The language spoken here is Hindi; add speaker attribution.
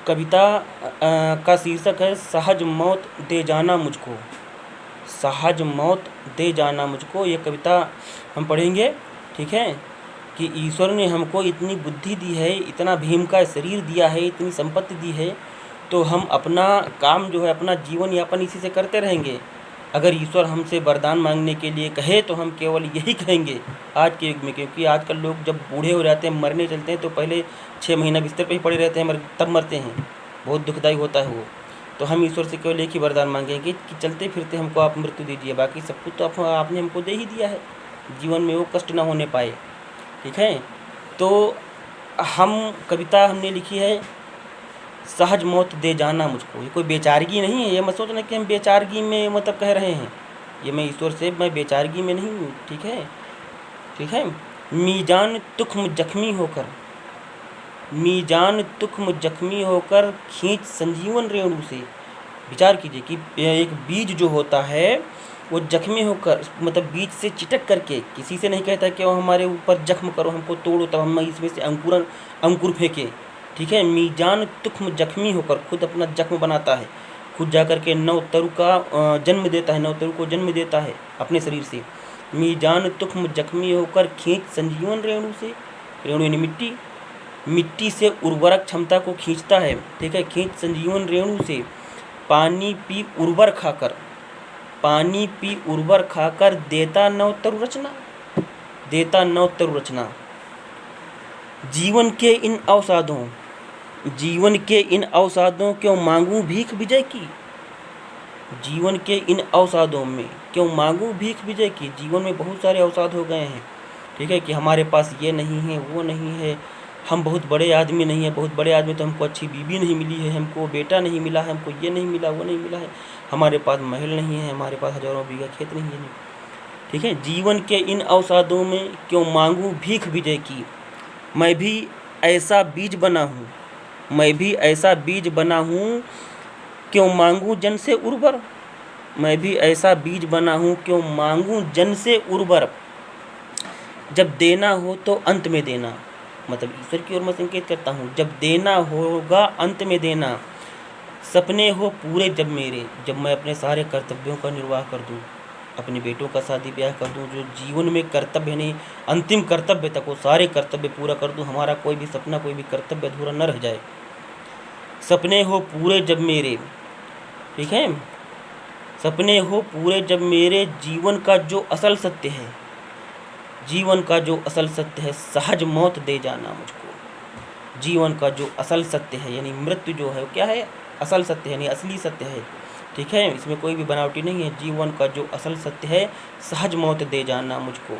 Speaker 1: कविता का शीर्षक है सहज मौत दे जाना मुझको। सहज मौत दे जाना मुझको, ये कविता हम पढ़ेंगे। ठीक है, कि ईश्वर ने हमको इतनी बुद्धि दी है, इतना भीम का शरीर दिया है, इतनी संपत्ति दी है, तो हम अपना काम जो है, अपना जीवन यापन इसी से करते रहेंगे। अगर ईश्वर हमसे वरदान मांगने के लिए कहे तो हम केवल यही कहेंगे आज के युग में, क्योंकि आजकल लोग जब बूढ़े हो जाते हैं, मरने चलते हैं, तो पहले 6 महीना बिस्तर पर ही पड़े रहते हैं, तब मरते हैं। बहुत दुखदायी होता है वो। तो हम ईश्वर से केवल एक ही वरदान मांगेंगे कि चलते फिरते हमको आप मृत्यु दीजिए, बाकी सब कुछ तो आपने हमको दे ही दिया है, जीवन में वो कष्ट ना होने पाए। ठीक है, तो हम कविता हमने लिखी है सहज मौत दे जाना मुझको। ये कोई बेचारगी नहीं है, ये मत सोचना कि हम बेचारगी में मतलब कह रहे हैं, ये मैं ईश्वर से मैं बेचारगी में नहीं हूँ। ठीक है, ठीक है। मीजान तुख्म जख्मी होकर, मीजान तुख्म जख्मी होकर खींच संजीवन रेणु से। विचार कीजिए कि एक बीज जो होता है वो जख्मी होकर, मतलब बीज से चिटक करके, किसी से नहीं कहता कि वो हमारे ऊपर जख्म करो, हमको तोड़ो, तब हम इसमें से अंकुर फेंके। ठीक है, मीजान तुख्म जख्मी होकर, खुद अपना जख्म बनाता है, खुद जाकर के नव तरु का जन्म देता है, नव तरु को जन्म देता है अपने शरीर से। मीजान तुख्म जख्मी होकर खींच संजीवन रेणु से, रेणु यानी मिट्टी, मिट्टी से उर्वरक क्षमता को खींचता है। ठीक है, खींच संजीवन रेणु से। पानी पी उर्वर खाकर, पानी पी उर्वर खाकर देता नव तरु रचना, देता नव तरु रचना। जीवन के इन अवसादों, जीवन के इन अवसादों क्यों मांगूं भीख विजय की। जीवन के इन अवसादों में क्यों मांगूं भीख विजय की। जीवन में बहुत सारे अवसाद हो गए हैं। ठीक है, कि हमारे पास ये नहीं है, वो नहीं है, हम बहुत बड़े आदमी नहीं है, बहुत बड़े आदमी तो हमको अच्छी बीवी नहीं मिली है, हमको बेटा नहीं मिला है, हमको ये नहीं मिला, वो नहीं मिला है, हमारे पास महल नहीं है, हमारे पास हजारों बीघा खेत नहीं है। ठीक है, जीवन के इन अवसादों में क्यों मांगूं भीख विजय की। मैं भी ऐसा बीज बना हूँ, मैं भी ऐसा बीज बना हूँ, क्यों मांगूं जन से उर्वर। मैं भी ऐसा बीज बना हूँ, क्यों मांगूं जन से उर्वर। जब देना हो तो अंत में देना, मतलब ईश्वर की ओर मैं संकेत करता हूँ, जब देना होगा अंत में देना। सपने हो पूरे जब मेरे, जब मैं अपने सारे कर्तव्यों का निर्वाह कर दूँ, अपने बेटों का शादी ब्याह कर दूँ, जो जीवन में कर्तव्य नहीं, अंतिम कर्तव्य तक वो सारे कर्तव्य पूरा कर दूँ, हमारा कोई भी सपना, कोई भी कर्तव्य अधूरा न रह जाए। सपने हो पूरे जब मेरे, ठीक है, सपने हो पूरे जब मेरे, जीवन का जो असल सत्य है, जीवन का जो असल सत्य है, सहज मौत दे जाना मुझको। जीवन का जो असल सत्य है, यानी मृत्यु जो है, क्या है, असल सत्य है, यानी असली सत्य है। ठीक है, इसमें कोई भी बनावटी नहीं है। जीवन का जो असल सत्य है, सहज मौत दे जाना मुझको।